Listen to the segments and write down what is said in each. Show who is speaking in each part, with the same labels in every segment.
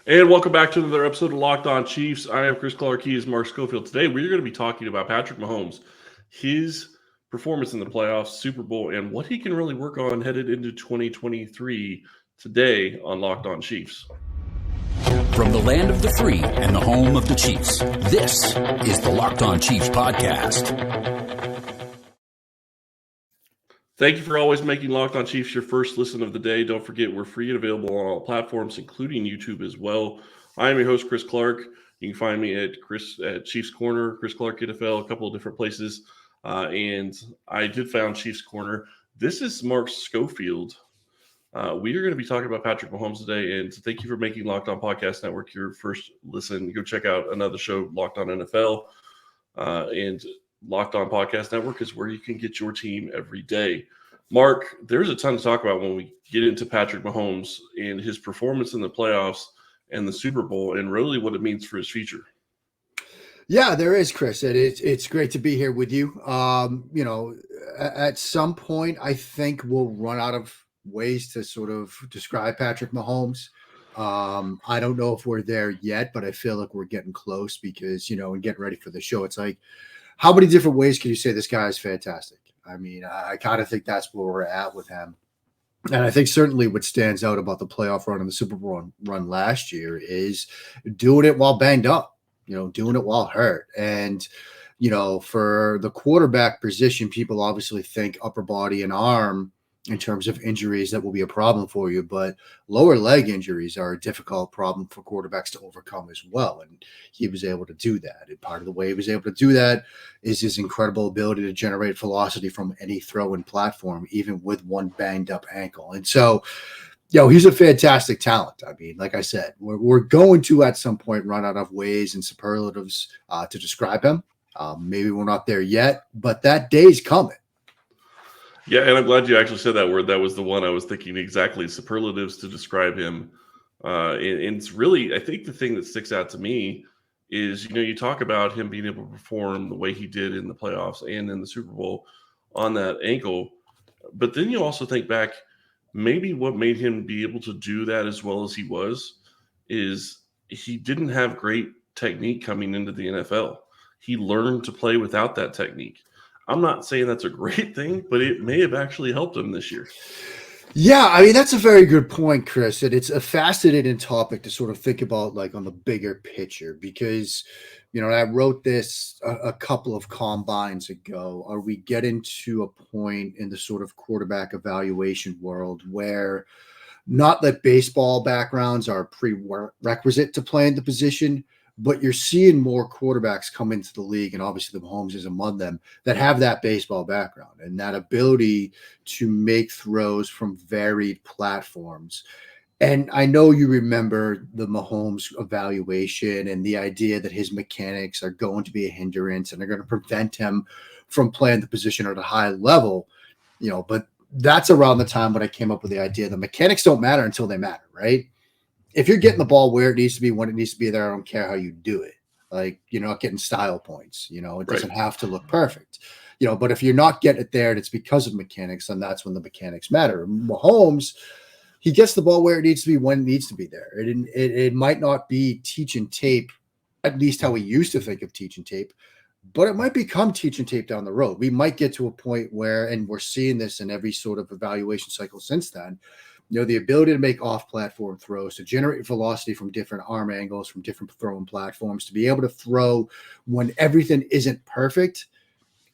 Speaker 1: And welcome back to another episode of Locked On Chiefs. I am Chris Clark. He is Mark Schofield. Today, we're going to be talking about Patrick Mahomes, his performance in the playoffs, Super Bowl, and what he can really work on headed into 2023 today on Locked On Chiefs.
Speaker 2: From the land of the free and the home of the Chiefs, this is the Locked On Chiefs podcast.
Speaker 1: Thank you for always making Locked On Chiefs your first listen of the day. Don't forget, we're free and available on all platforms, including YouTube as well. I am your host, Chris Clark. You can find me at Chiefs Corner, Chris Clark NFL, a couple of different places. And I did found Chiefs Corner. This is Mark Schofield. We are going to be talking about Patrick Mahomes today, and thank you for making Locked On Podcast Network your first listen. Go check out another show, Locked On NFL, and Locked On Podcast Network is where you can get your team every day. Mark, there's a ton to talk about when we get into Patrick Mahomes and his performance in the playoffs and the Super Bowl, and really what it means for his future.
Speaker 3: Yeah, there is, Chris. It's great to be here with you. At some point, I think we'll run out of ways to sort of describe Patrick Mahomes. I don't know if we're there yet, but I feel like we're getting close because, and getting ready for the show, it's like, how many different ways can you say this guy is fantastic? I mean, I kind of think that's where we're at with him. And I think certainly what stands out about the playoff run and the Super Bowl run last year is doing it while banged up, doing it while hurt. And, for the quarterback position, people obviously think upper body and arm in terms of injuries that will be a problem for you, but lower leg injuries are a difficult problem for quarterbacks to overcome as well. And he was able to do that. And part of the way he was able to do that is his incredible ability to generate velocity from any throw-in platform, even with one banged up ankle. And so, he's a fantastic talent. I mean, like I said, we're going to at some point run out of ways and superlatives to describe him. Maybe we're not there yet, but that day's coming.
Speaker 1: Yeah, and I'm glad you actually said that word. That was the one I was thinking exactly, superlatives to describe him. And it's really, I think the thing that sticks out to me is, you talk about him being able to perform the way he did in the playoffs and in the Super Bowl on that ankle. But then you also think back, maybe what made him be able to do that as well as he was is he didn't have great technique coming into the NFL. He learned to play without that technique. I'm not saying that's a great thing, but it may have actually helped him this year.
Speaker 3: Yeah, I mean, that's a very good point, Chris. And it's a fascinating topic to sort of think about, like, on the bigger picture, because, I wrote this a couple of combines ago. Are we getting to a point in the sort of quarterback evaluation world where not that baseball backgrounds are prerequisite to playing the position, but you're seeing more quarterbacks come into the league, and obviously the Mahomes is among them, that have that baseball background and that ability to make throws from varied platforms. And I know you remember the Mahomes evaluation and the idea that his mechanics are going to be a hindrance and they're going to prevent him from playing the position at a high level, but that's around the time when I came up with the idea that mechanics don't matter until they matter, right? If you're getting the ball where it needs to be, when it needs to be there, I don't care how you do it. Like, you're not getting style points. It doesn't have to look perfect. But if you're not getting it there and it's because of mechanics, then that's when the mechanics matter. Mahomes, he gets the ball where it needs to be when it needs to be there. It might not be teaching tape, at least how we used to think of teaching tape, but it might become teaching tape down the road. We might get to a point where, and we're seeing this in every sort of evaluation cycle since then, the ability to make off-platform throws, to generate velocity from different arm angles, from different throwing platforms, to be able to throw when everything isn't perfect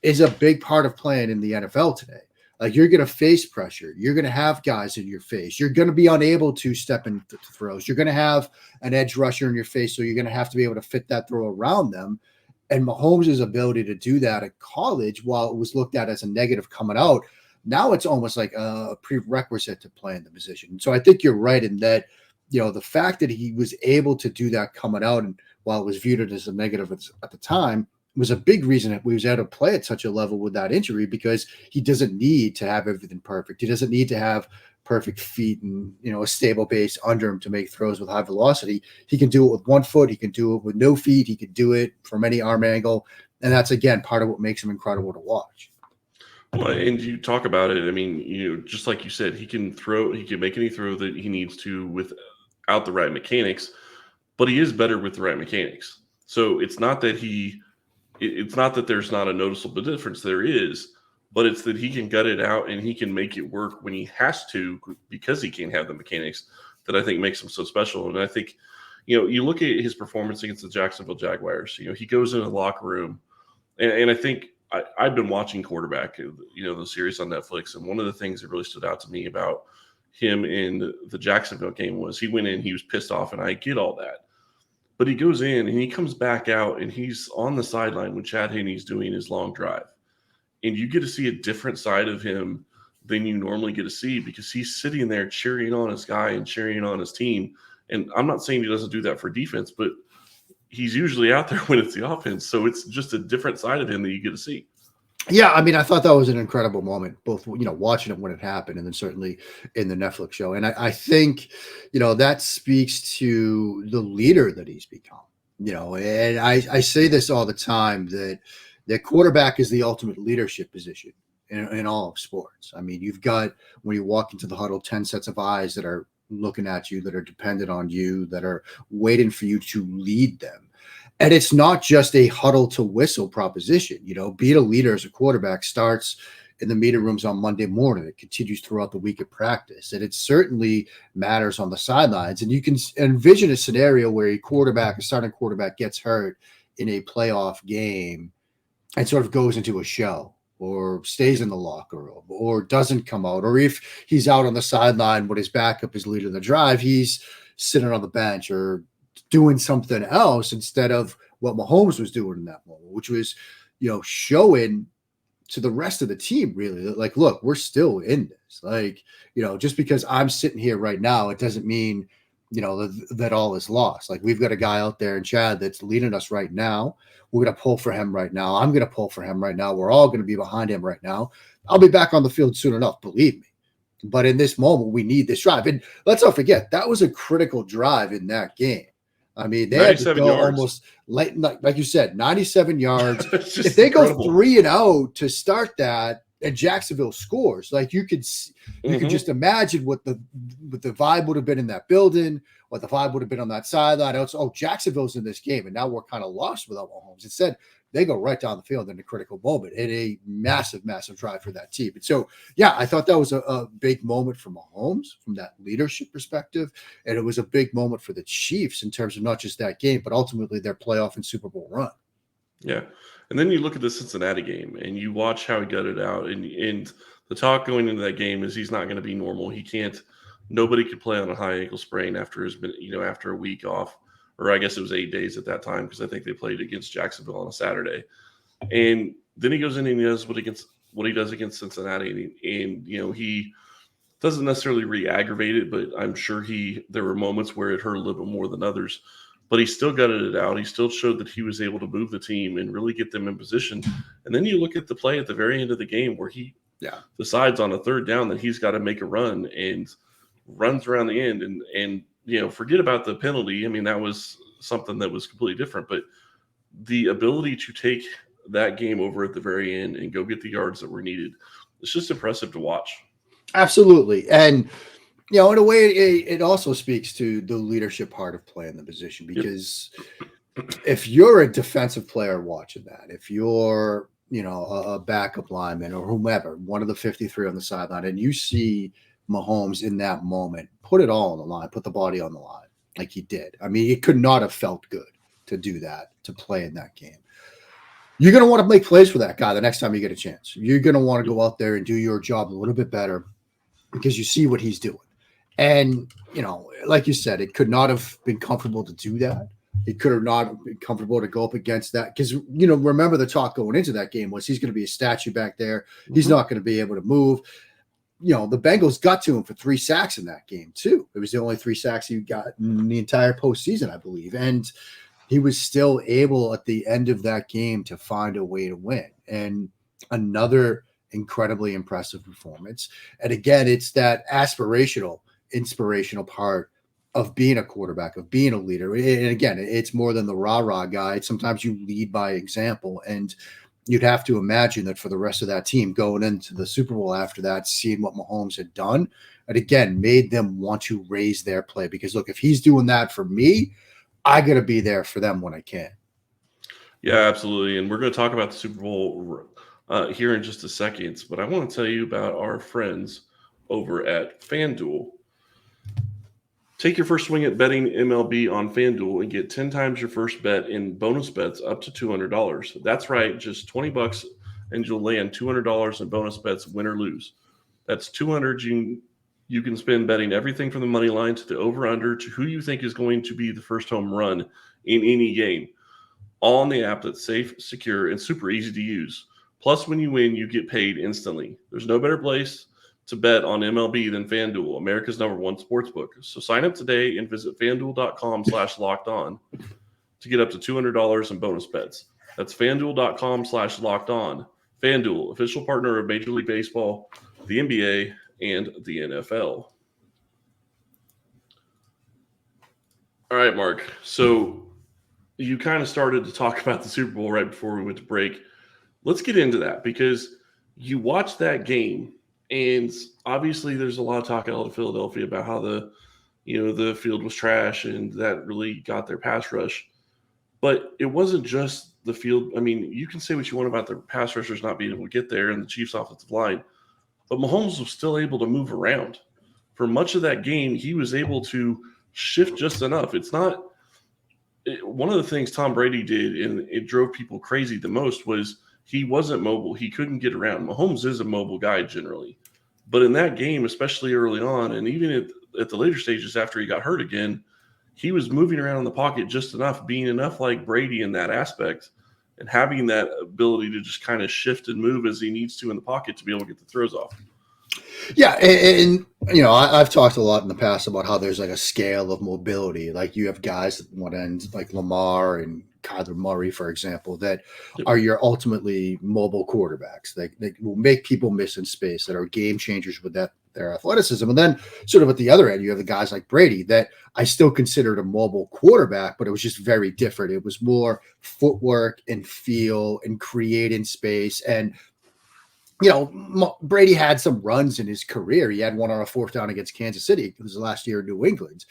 Speaker 3: is a big part of playing in the NFL today. Like, you're going to face pressure. You're going to have guys in your face. You're going to be unable to step into throws. You're going to have an edge rusher in your face, so you're going to have to be able to fit that throw around them. And Mahomes' ability to do that at college, while it was looked at as a negative coming out, now it's almost like a prerequisite to playing the position. So I think you're right in that, the fact that he was able to do that coming out, and while it was viewed as a negative at the time, was a big reason that we was able to play at such a level with that injury, because he doesn't need to have everything perfect. He doesn't need to have perfect feet and, a stable base under him to make throws with high velocity. He can do it with one foot. He can do it with no feet. He can do it from any arm angle. And that's, again, part of what makes him incredible to watch.
Speaker 1: Well, and you talk about it. I mean, just like you said, he can make any throw that he needs to without the right mechanics. but he is better with the right mechanics. So it's not that there's not a noticeable difference. There is, but it's that he can gut it out and he can make it work when he has to because he can't have the mechanics that I think makes him so special. And I think, you look at his performance against the Jacksonville Jaguars. He goes in the locker room, and I think I've been watching Quarterback, the series on Netflix, and one of the things that really stood out to me about him in the Jacksonville game was he went in, he was pissed off, and I get all that. But he goes in and he comes back out and he's on the sideline when Chad Henney's doing his long drive. And you get to see a different side of him than you normally get to see because he's sitting there cheering on his guy and cheering on his team. And I'm not saying he doesn't do that for defense, but he's usually out there when it's the offense. So it's just a different side of him that you get to see.
Speaker 3: Yeah, I mean, I thought that was an incredible moment, both, watching it when it happened and then certainly in the Netflix show. And I think, that speaks to the leader that he's become, and I say this all the time that quarterback is the ultimate leadership position in all of sports. I mean, you've got, when you walk into the huddle, 10 sets of eyes that are looking at you, that are dependent on you, that are waiting for you to lead them. And it's not just a huddle to whistle proposition. Being a leader as a quarterback starts in the meeting rooms on Monday morning. It continues throughout the week of practice. And it certainly matters on the sidelines. And you can envision a scenario where a starting quarterback gets hurt in a playoff game and sort of goes into a show or stays in the locker room or doesn't come out. Or if he's out on the sideline when his backup is leading the drive, he's sitting on the bench or doing something else instead of what Mahomes was doing in that moment, which was, showing to the rest of the team really that, like, look, we're still in this. Like, just because I'm sitting here right now, it doesn't mean, that all is lost. Like, we've got a guy out there in Chad that's leading us right now. We're going to pull for him right now. I'm going to pull for him right now. We're all going to be behind him right now. I'll be back on the field soon enough, believe me. But in this moment, we need this drive. And let's not forget, that was a critical drive in that game. I mean, they had to go yards. Almost late, like you said, 97 yards. If they go 3-0 to start that, and Jacksonville scores, like you could just imagine what the vibe would have been in that building, what the vibe would have been on that sideline. Jacksonville's in this game, and now we're kind of lost without Mahomes. Instead, they go right down the field in a critical moment in a massive, massive drive for that team. And so, yeah, I thought that was a big moment for Mahomes from that leadership perspective. And it was a big moment for the Chiefs in terms of not just that game, but ultimately their playoff and Super Bowl run.
Speaker 1: Yeah. And then you look at the Cincinnati game and you watch how he gutted out. And the talk going into that game is he's not going to be normal. Nobody could play on a high ankle sprain after after a week off. Or I guess it was 8 days at that time because I think they played against Jacksonville on a Saturday. And then he goes in and he does what he does against Cincinnati. And he doesn't necessarily re-aggravate it, but I'm sure there were moments where it hurt a little bit more than others. But he still gutted it out. He still showed that he was able to move the team and really get them in position. And then you look at the play at the very end of the game where he decides on a third down that he's got to make a run and runs around the end and forget about the penalty. I mean, that was something that was completely different. But the ability to take that game over at the very end and go get the yards that were needed, it's just impressive to watch.
Speaker 3: Absolutely. And, in a way, it also speaks to the leadership part of playing the position because if you're a defensive player watching that, if you're, a backup lineman or whomever, one of the 53 on the sideline, and you see Mahomes in that moment, put it all on the line, put the body on the line like he did. I mean, it could not have felt good to do that, to play in that game. You're going to want to make plays for that guy the next time you get a chance. You're going to want to go out there and do your job a little bit better because you see what he's doing. And, like you said, it could not have been comfortable to do that. It could have not been comfortable to go up against that because, remember the talk going into that game was he's going to be a statue back there. He's not going to be able to move. The Bengals got to him for 3 sacks in that game, too. It was the only 3 sacks he got in the entire postseason, I believe. And he was still able at the end of that game to find a way to win. And another incredibly impressive performance. And again, it's that inspirational part of being a quarterback, of being a leader. And again, it's more than the rah-rah guy. Sometimes you lead by example. And you'd have to imagine that for the rest of that team going into the Super Bowl after that, seeing what Mahomes had done, and again, made them want to raise their play. Because look, if he's doing that for me, I got to be there for them when I can.
Speaker 1: Yeah, absolutely. And we're going to talk about the Super Bowl here in just a second. But I want to tell you about our friends over at FanDuel. Take your first swing at betting MLB on FanDuel and get 10 times your first bet in bonus bets up to $200. That's right, just $20 and you'll land $200 in bonus bets, win or lose. That's $200 you can spend betting everything from the money line to the over-under to who you think is going to be the first home run in any game. All on the app that's safe, secure, and super easy to use. Plus, when you win, you get paid instantly. There's no better place to bet on MLB than FanDuel, America's #1 sportsbook. So sign up today and visit FanDuel.com/lockedon to get up to $200 in bonus bets. That's FanDuel.com/lockedon. FanDuel, official partner of Major League Baseball, the NBA, and the NFL. All right, Mark. So you kind of started to talk about the Super Bowl right before we went to break. Let's get into that because you watched that game, and obviously there's a lot of talk out of Philadelphia about how the field was trash and that really got their pass rush. But it wasn't just the field. I mean, you can say what you want about the pass rushers not being able to get there and the Chiefs' offensive line, but Mahomes was still able to move around. For much of that game, he was able to shift just enough. One of the things Tom Brady did, and it drove people crazy the most, was he wasn't mobile. He couldn't get around. Mahomes is a mobile guy generally. But in that game, especially early on, and even at the later stages after he got hurt again, he was moving around in the pocket just enough, being enough like Brady in that aspect, and having that ability to just kind of shift and move as he needs to in the pocket to be able to get the throws off.
Speaker 3: Yeah, and I've talked a lot in the past about how there's like a scale of mobility. Like you have guys at one end, like Lamar and Kyler Murray, for example, that are your ultimately mobile quarterbacks. They will make people miss in space, that are game changers with their athleticism. And then sort of at the other end, you have the guys like Brady that I still considered a mobile quarterback, but it was just very different. It was more footwork and feel and creating space. And Brady had some runs in his career. He had one on a 4th down against Kansas City. It was the last year in New England.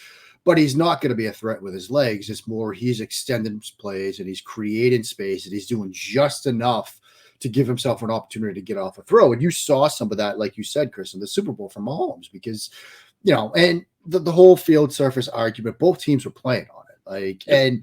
Speaker 3: But he's not going to be a threat with his legs. It's more he's extending his plays and he's creating space and he's doing just enough to give himself an opportunity to get off a throw. And you saw some of that, like you said, Chris, in the Super Bowl from Mahomes because, and the whole field surface argument, both teams were playing on it. And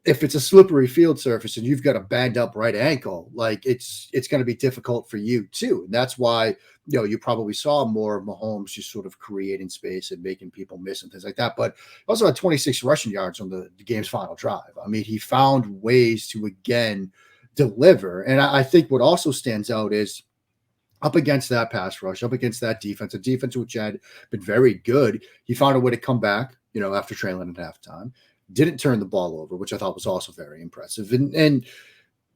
Speaker 3: if it's a slippery field surface and you've got a banged up right ankle, like it's going to be difficult for you too. And that's why, you probably saw more of Mahomes just sort of creating space and making people miss and things like that. But also had 26 rushing yards on the game's final drive. I mean, he found ways to again deliver. And I think what also stands out is up against that pass rush, up against that defense, a defense which had been very good. He found a way to come back, after trailing at halftime. Didn't turn the ball over, which I thought was also very impressive. And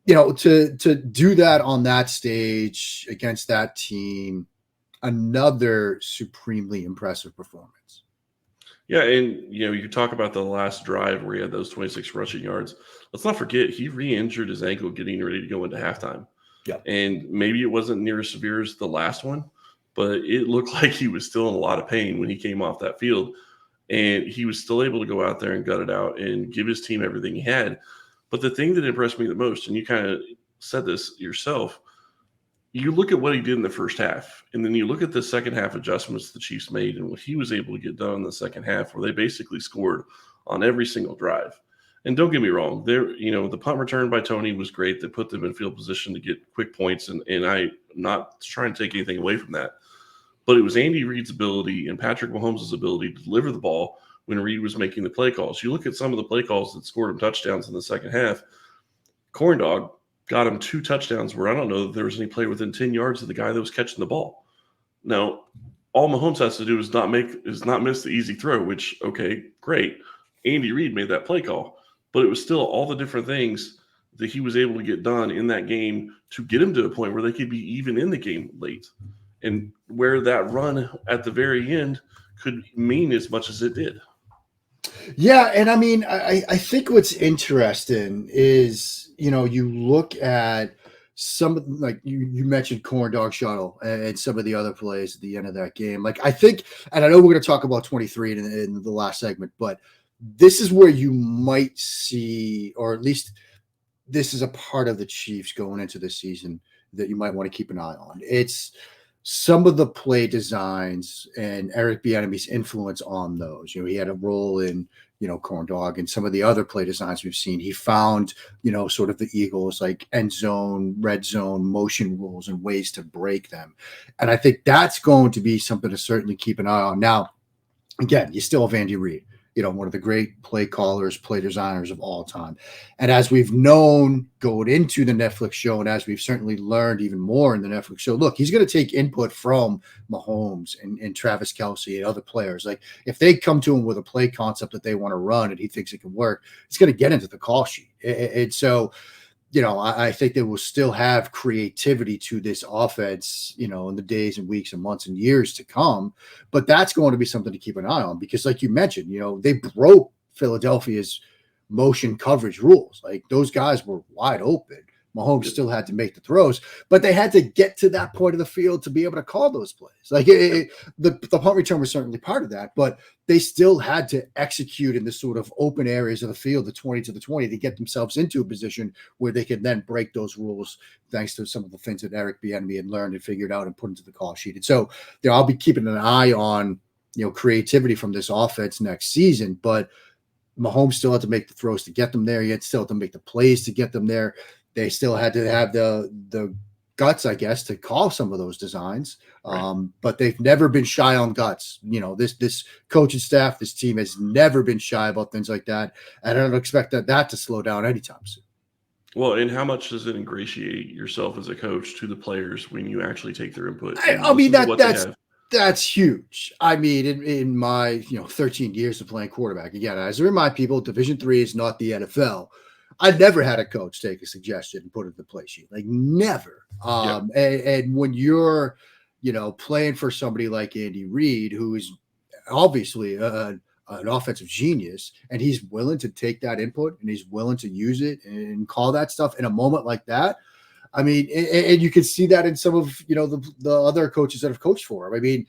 Speaker 3: to do that on that stage against that team, another supremely impressive performance.
Speaker 1: Yeah, and you talk about the last drive where he had those 26 rushing yards. Let's not forget he re-injured his ankle getting ready to go into halftime.
Speaker 3: Yeah,
Speaker 1: and maybe it wasn't near as severe as the last one, but it looked like he was still in a lot of pain when he came off that field. And he was still able to go out there and gut it out and give his team everything he had. But the thing that impressed me the most, and you kind of said this yourself, you look at what he did in the first half, and then you look at the second half adjustments the Chiefs made and what he was able to get done in the second half, where they basically scored on every single drive. And don't get me wrong, the punt return by Tony was great. That put them in field position to get quick points, and I'm not trying to take anything away from that. But it was Andy Reid's ability and Patrick Mahomes' ability to deliver the ball when Reid was making the play calls. You look at some of the play calls that scored him touchdowns in the second half. Corndog got him 2 touchdowns where I don't know that there was any play within 10 yards of the guy that was catching the ball. Now, all Mahomes has to do is not miss the easy throw, which, okay, great. Andy Reid made that play call. But it was still all the different things that he was able to get done in that game to get him to a point where they could be even in the game late. And where that run at the very end could mean as much as it did.
Speaker 3: Yeah, and I mean, I think what's interesting is, you look at some, like you mentioned corn dog shuttle and some of the other plays at the end of that game. Like I think, and I know we're going to talk about 23 in the last segment, but this is where you might see, or at least this is a part of the Chiefs going into the season that you might want to keep an eye on. It's some of the play designs and Eric Bieniemy's influence on those. He had a role in, Corn Dog and some of the other play designs we've seen. He found, sort of the Eagles like end zone, red zone, motion rules and ways to break them. And I think that's going to be something to certainly keep an eye on. Now, again, you still have Andy Reid, one of the great play callers, play designers of all time. And as we've known going into the Netflix show, and as we've certainly learned even more in the Netflix show, look, he's going to take input from Mahomes and Travis Kelce and other players. Like if they come to him with a play concept that they want to run and he thinks it can work, it's going to get into the call sheet. And so, I think they will still have creativity to this offense, in the days and weeks and months and years to come. But that's going to be something to keep an eye on because, like you mentioned, they broke Philadelphia's motion coverage rules. Like those guys were wide open. Mahomes still had to make the throws, but they had to get to that point of the field to be able to call those plays. Like the punt return was certainly part of that, but they still had to execute in the sort of open areas of the field, the 20 to the 20, to get themselves into a position where they could then break those rules thanks to some of the things that Eric Bieniemy had learned and figured out and put into the call sheet. And so, I'll be keeping an eye on, creativity from this offense next season, but Mahomes still had to make the throws to get them there. He had still to make the plays to get them there. They still had to have the guts, I guess, to call some of those designs. Right. But they've never been shy on guts. This coaching staff, this team has never been shy about things like that. And I don't expect that to slow down anytime soon.
Speaker 1: Well, and how much does it ingratiate yourself as a coach to the players when you actually take their input?
Speaker 3: I mean, that's huge. I mean, in my 13 years of playing quarterback, again, as I remind people, Division III is not the NFL. I've never had a coach take a suggestion and put it in the play sheet, like never. And when you're, playing for somebody like Andy Reid, who is obviously an offensive genius, and he's willing to take that input and he's willing to use it and call that stuff in a moment like that. I mean, and you can see that in some of, the other coaches that have coached for him. I mean,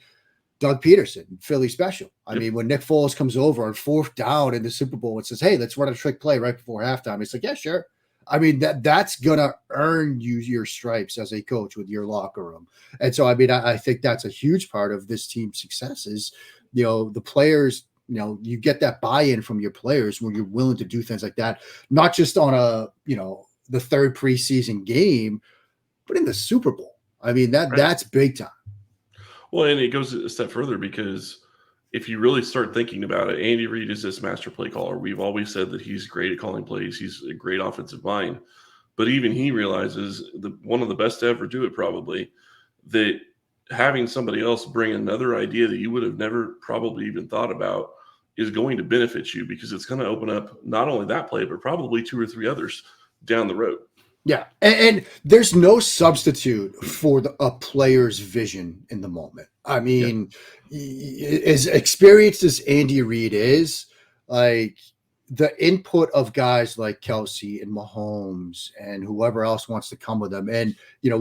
Speaker 3: Doug Peterson, Philly special. I mean, when Nick Foles comes over on 4th down in the Super Bowl and says, "Hey, let's run a trick play right before halftime," it's like, yeah, sure. I mean, that's gonna earn you your stripes as a coach with your locker room. And so, I mean, I think that's a huge part of this team's success is, the players. You get that buy-in from your players when you're willing to do things like that, not just on the third preseason game, but in the Super Bowl. I mean, that's big time.
Speaker 1: Well, and it goes a step further because if you really start thinking about it, Andy Reid is this master play caller. We've always said that he's great at calling plays. He's a great offensive mind. But even he realizes one of the best to ever do it probably, that having somebody else bring another idea that you would have never probably even thought about is going to benefit you because it's going to open up not only that play, but probably 2 or 3 others down the road.
Speaker 3: Yeah, and there's no substitute for a player's vision in the moment. I mean, as experienced as Andy Reid is, like the input of guys like Kelce and Mahomes and whoever else wants to come with them, and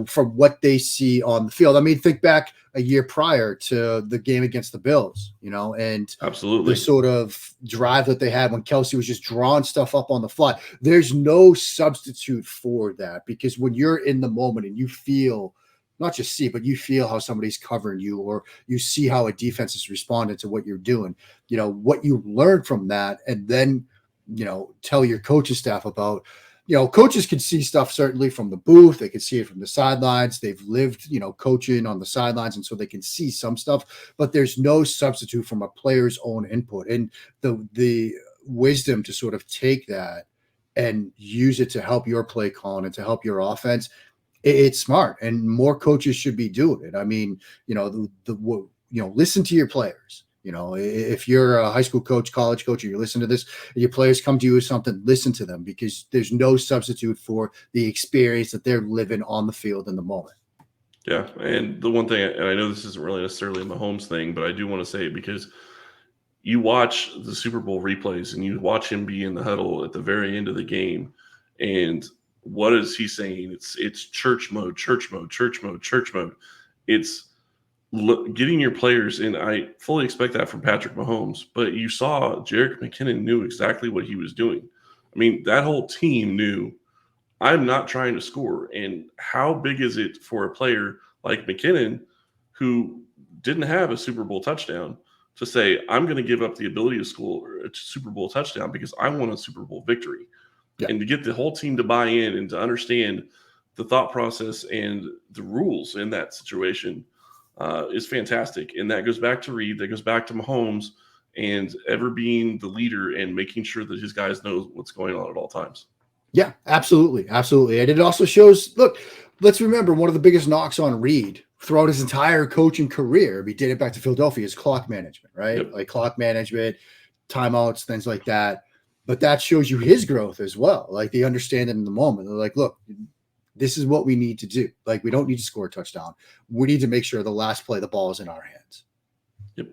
Speaker 3: from what they see on the field. I mean, think back a year prior to the game against the Bills, and
Speaker 1: absolutely
Speaker 3: the sort of drive that they had when Kelce was just drawing stuff up on the fly. There's no substitute for that because when you're in the moment and you feel, not just see, but you feel how somebody's covering you or you see how a defense is responding to what you're doing, what you learn from that and then, tell your coaching staff about. Coaches can see stuff certainly from the booth. They can see it from the sidelines. They've lived, coaching on the sidelines. And so they can see some stuff, but there's no substitute from a player's own input and the wisdom to sort of take that and use it to help your play calling and to help your offense. It's smart and more coaches should be doing it. I mean, listen to your players. If you're a high school coach, college coach, and you listen to this, and your players come to you with something, listen to them because there's no substitute for the experience that they're living on the field in the moment.
Speaker 1: Yeah, and the one thing, and I know this isn't really necessarily a Mahomes thing, but I do want to say it because you watch the Super Bowl replays and you watch him be in the huddle at the very end of the game, and what is he saying? It's church mode, church mode, church mode, church mode. It's getting your players, and I fully expect that from Patrick Mahomes, but you saw Jerick McKinnon knew exactly what he was doing. I mean, that whole team knew I'm not trying to score. And how big is it for a player like McKinnon, who didn't have a Super Bowl touchdown, to say, I'm going to give up the ability to score a Super Bowl touchdown because I want a Super Bowl victory.
Speaker 3: Yeah.
Speaker 1: And to get the whole team to buy in and to understand the thought process and the rules in that situation is fantastic. And that goes back to Reed, that goes back to Mahomes, and ever being the leader and making sure that his guys know what's going on at all times.
Speaker 3: Yeah, absolutely. Absolutely. And it also shows, look, let's remember one of the biggest knocks on Reed throughout his entire coaching career, we did it back to Philadelphia, is clock management, right?
Speaker 1: Yep.
Speaker 3: Like clock management, timeouts, things like that. But that shows you his growth as well. Like they understand it in the moment. They're like, look, this is what we need to do. Like we don't need to score a touchdown. We need to make sure the last play, the ball is in our hands.
Speaker 1: Yep.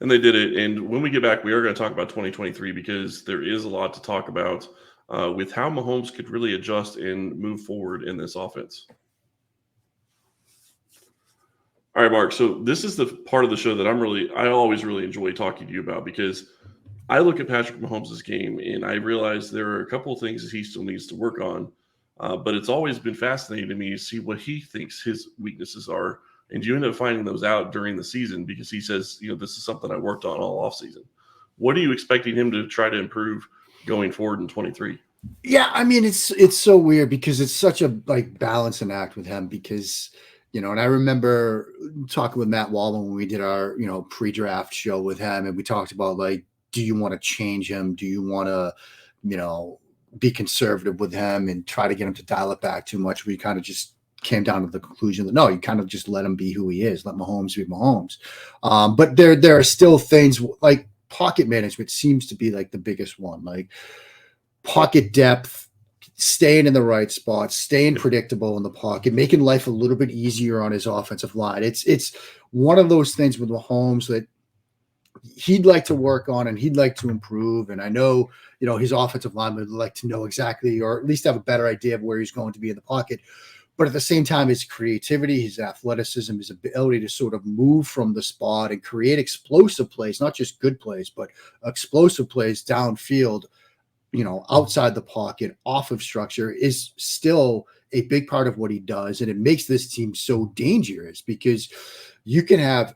Speaker 1: And they did it. And when we get back, we are going to talk about 2023 because there is a lot to talk about with how Mahomes could really adjust and move forward in this offense. All right, Mark. So this is the part of the show that I always really enjoy talking to you about, because I look at Patrick Mahomes' game and I realize there are a couple of things that he still needs to work on. But it's always been fascinating to me to see what he thinks his weaknesses are. And you end up finding those out during the season because he says, this is something I worked on all offseason. What are you expecting him to try to improve going forward in 23?
Speaker 3: Yeah, I mean, it's so weird because it's such a balancing act with him because, and I remember talking with Matt Wallman when we did our, pre-draft show with him, and we talked about do you want to change him? Do you want to, be conservative with him and try to get him to dial it back too much? We kind of just came down to the conclusion that no, you kind of just let him be who he is. Let Mahomes be Mahomes. But there are still things like pocket management seems to be the biggest one, like pocket depth, staying in the right spot, staying predictable in the pocket, making life a little bit easier on his offensive line. It's one of those things with Mahomes that he'd like to work on and he'd like to improve. And I know, his offensive line would like to know exactly, or at least have a better idea of where he's going to be in the pocket. But at the same time, his creativity, his athleticism, his ability to sort of move from the spot and create explosive plays, not just good plays, but explosive plays downfield, outside the pocket, off of structure, is still a big part of what he does. And it makes this team so dangerous because you can have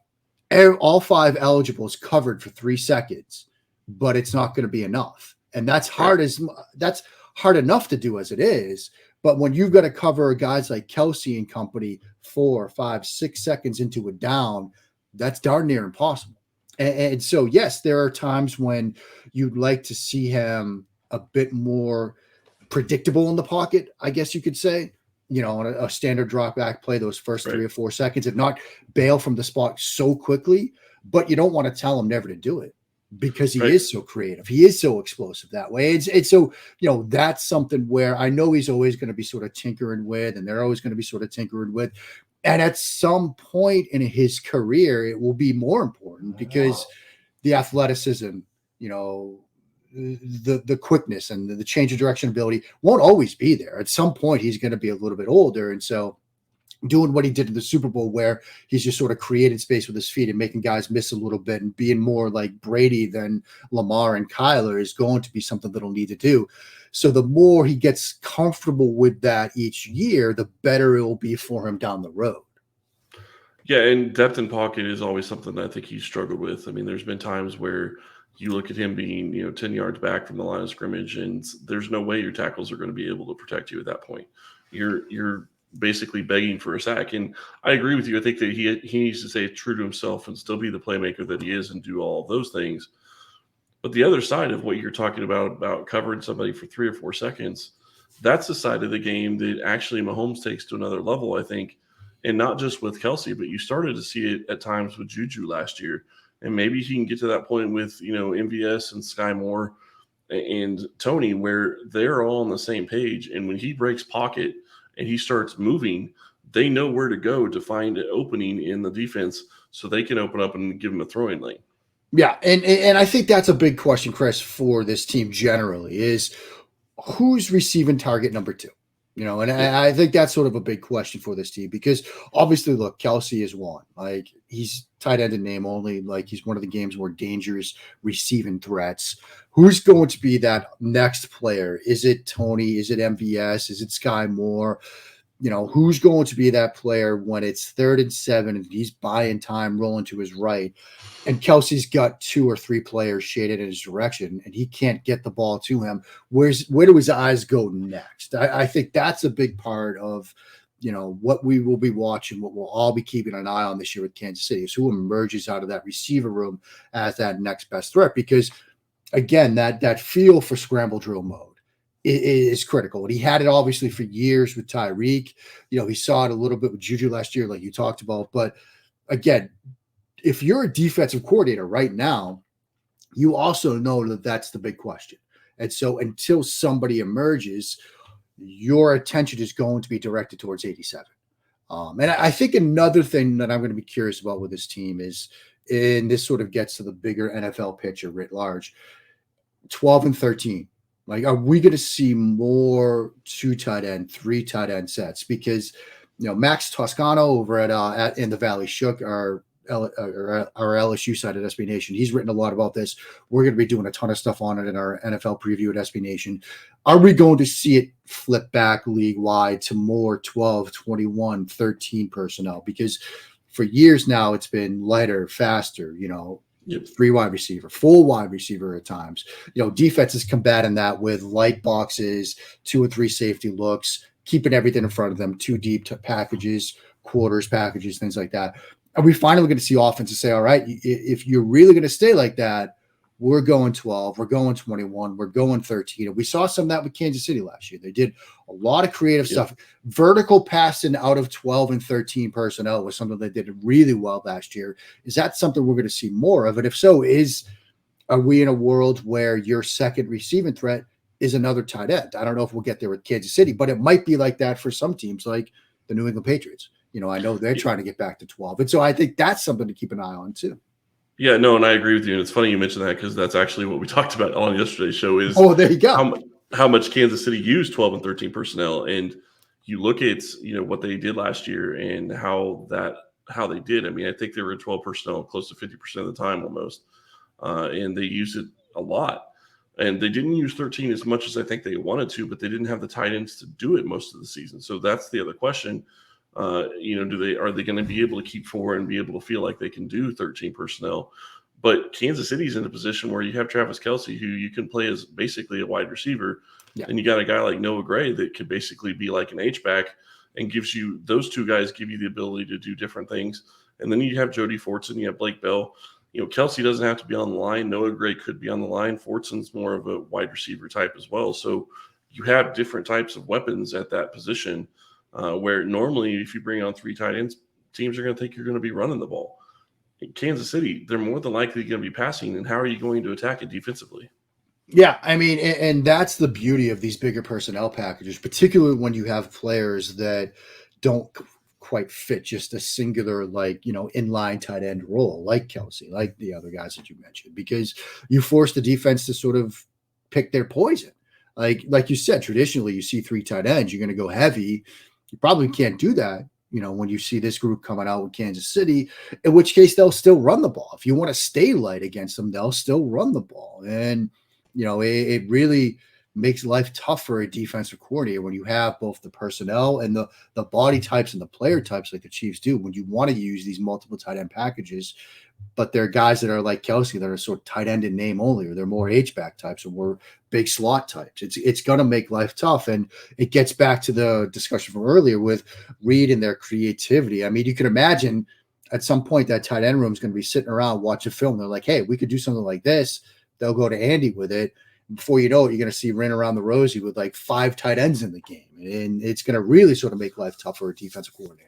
Speaker 3: all five eligibles covered for 3 seconds, but it's not going to be enough. And that's hard that's hard enough to do as it is. But when you've got to cover guys like Kelsey and company 4, 5, 6 seconds into a down, that's darn near impossible. And so, yes, there are times when you'd like to see him a bit more predictable in the pocket, I guess you could say, on a standard drop back play, those first 3 or 4 seconds, and not bail from the spot so quickly. But you don't want to tell him never to do it because he is so creative. He is so explosive that way. It's so, that's something where I know he's always going to be sort of tinkering with, and they're always going to be sort of tinkering with. And at some point in his career, it will be more important because the athleticism, the quickness and the change of direction ability won't always be there. At some point, he's going to be a little bit older. And so doing what he did in the Super Bowl, where he's just sort of created space with his feet and making guys miss a little bit and being more like Brady than Lamar and Kyler, is going to be something that he'll need to do. So the more he gets comfortable with that each year, the better it will be for him down the road.
Speaker 1: Yeah, and depth in pocket is always something that I think he's struggled with. I mean, there's been times where you look at him being, 10 yards back from the line of scrimmage, and there's no way your tackles are going to be able to protect you at that point. You're basically begging for a sack. And I agree with you. I think that he needs to stay true to himself and still be the playmaker that he is and do all of those things. But the other side of what you're talking about covering somebody for 3 or 4 seconds, that's the side of the game that actually Mahomes takes to another level, I think. And not just with Kelsey, but you started to see it at times with Juju last year. And maybe he can get to that point with, MVS and Sky Moore and Tony, where they're all on the same page. And when he breaks pocket and he starts moving, they know where to go to find an opening in the defense so they can open up and give him a throwing lane.
Speaker 3: Yeah, and I think that's a big question, Chris, for this team generally, is who's receiving target number 2? And
Speaker 1: Yeah.
Speaker 3: I think that's sort of a big question for this team because obviously, look, Kelsey is one. Like he's tight end in name only. Like he's one of the game's more dangerous receiving threats. Who's going to be that next player? Is it Tony? Is it MVS? Is it Sky Moore? Who's going to be that player when it's 3rd and 7 and he's buying time rolling to his right? And Kelsey's got 2 or 3 players shaded in his direction, and he can't get the ball to him. Where do his eyes go next? I think that's a big part of, what we will be watching, what we'll all be keeping an eye on this year with Kansas City is who emerges out of that receiver room as that next best threat. Because again, that feel for scramble drill mode is critical. And he had it obviously for years with Tyreek. He saw it a little bit with Juju last year, like you talked about. But again, if you're a defensive coordinator right now, you also know that that's the big question. And so until somebody emerges, your attention is going to be directed towards 87. And I think another thing that I'm going to be curious about with this team is, and this sort of gets to the bigger NFL picture writ large, 12 and 13. Like, are we going to see more 2 tight end, 3 tight end sets? Because, Max Toscano over at in the Valley Shook, our LSU side at SB Nation, he's written a lot about this. We're going to be doing a ton of stuff on it in our NFL preview at SB Nation. Are we going to see it flip back league wide to more 12, 21, 13 personnel? Because for years now, it's been lighter, faster,
Speaker 1: Yep.
Speaker 3: 3 wide receiver, 4 wide receiver at times. Defenses combating that with light boxes, 2 or 3 safety looks, keeping everything in front of them, 2 deep packages, quarters packages, things like that. Are we finally going to see offenses say, all right, if you're really going to stay like that, we're going 12, we're going 21, we're going 13. And we saw some of that with Kansas City last year. They did a lot of creative stuff. Vertical passing out of 12 and 13 personnel was something they did really well last year. Is that something we're going to see more of? And if so, are we in a world where your second receiving threat is another tight end? I don't know if we'll get there with Kansas City, but it might be like that for some teams like the New England Patriots. I know they're trying to get back to 12. And so I think that's something to keep an eye on too.
Speaker 1: Yeah, no, and I agree with you. And it's funny you mentioned that because that's actually what we talked about on yesterday's show is
Speaker 3: there you go.
Speaker 1: How much Kansas City used 12 and 13 personnel. And you look at, what they did last year and how they did. I mean, I think they were 12 personnel close to 50% of the time almost. And they used it a lot. And they didn't use 13 as much as I think they wanted to, but they didn't have the tight ends to do it most of the season. So that's the other question. Are they going to be able to keep 4 and be able to feel like they can do 13 personnel? But Kansas City's in a position where you have Travis Kelce, who you can play as basically a wide receiver, and you got a guy like Noah Gray that could basically be like an H-back and those 2 guys give you the ability to do different things. And then you have Jody Fortson, you have Blake Bell. Kelce doesn't have to be on the line. Noah Gray could be on the line. Fortson's more of a wide receiver type as well. So you have different types of weapons at that position. Where normally if you bring on 3 tight ends, teams are going to think you're going to be running the ball. In Kansas City, they're more than likely going to be passing. And how are you going to attack it defensively?
Speaker 3: Yeah, I mean, and that's the beauty of these bigger personnel packages, particularly when you have players that don't quite fit just a singular, inline tight end role, like Kelce, like the other guys that you mentioned, because you force the defense to sort of pick their poison. Like you said, traditionally you see 3 tight ends, you're going to go heavy. You probably can't do that, when you see this group coming out with Kansas City, in which case they'll still run the ball. If you want to stay light against them, they'll still run the ball. And, it really makes life tough for a defensive coordinator when you have both the personnel and the body types and the player types like the Chiefs do when you want to use these multiple tight end packages. But they're guys that are like Kelce that are sort of tight end in name only, or they're more H-back types, or more big slot types. It's going to make life tough. And it gets back to the discussion from earlier with Reed and their creativity. I mean, you can imagine at some point that tight end room is going to be sitting around watching film. They're like, hey, we could do something like this. They'll go to Andy with it. Before you know it, you're going to see ran around the rosy with 5 tight ends in the game. And it's going to really sort of make life tough for a defensive coordinator.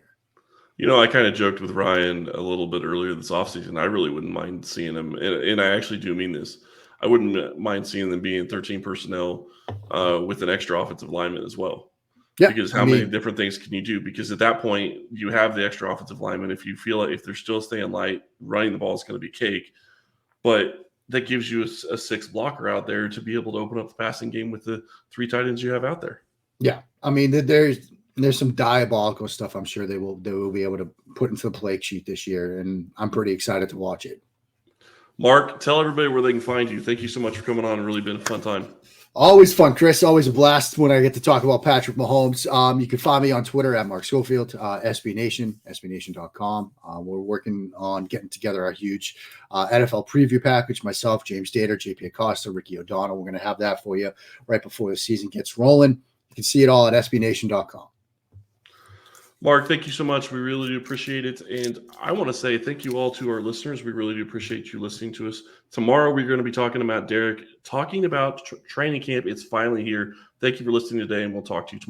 Speaker 1: I kind of joked with Ryan a little bit earlier this offseason. I really wouldn't mind seeing them, and I actually do mean this. I wouldn't mind seeing them being 13 personnel with an extra offensive lineman as well. Yeah, because many different things can you do? Because at that point, you have the extra offensive lineman. If you feel like if they're still staying light, running the ball is going to be cake. But that gives you a 6th blocker out there to be able to open up the passing game with the 3 tight ends you have out there.
Speaker 3: Yeah, I mean, there's some diabolical stuff. I'm sure they will be able to put into the play sheet this year, and I'm pretty excited to watch it.
Speaker 1: Mark, tell everybody where they can find you. Thank you so much for coming on. It's really been a fun time.
Speaker 3: Always fun, Chris. Always a blast when I get to talk about Patrick Mahomes. You can find me on Twitter at Mark Schofield, SB Nation, SBNation.com. We're working on getting together a huge NFL preview package. Myself, James Dater, JP Acosta, Ricky O'Donnell. We're going to have that for you right before the season gets rolling. You can see it all at SBNation.com.
Speaker 1: Mark, thank you so much. We really do appreciate it. And I want to say thank you all to our listeners. We really do appreciate you listening to us. Tomorrow, we're going to be talking about Derek, talking about training camp. It's finally here. Thank you for listening today, and we'll talk to you tomorrow.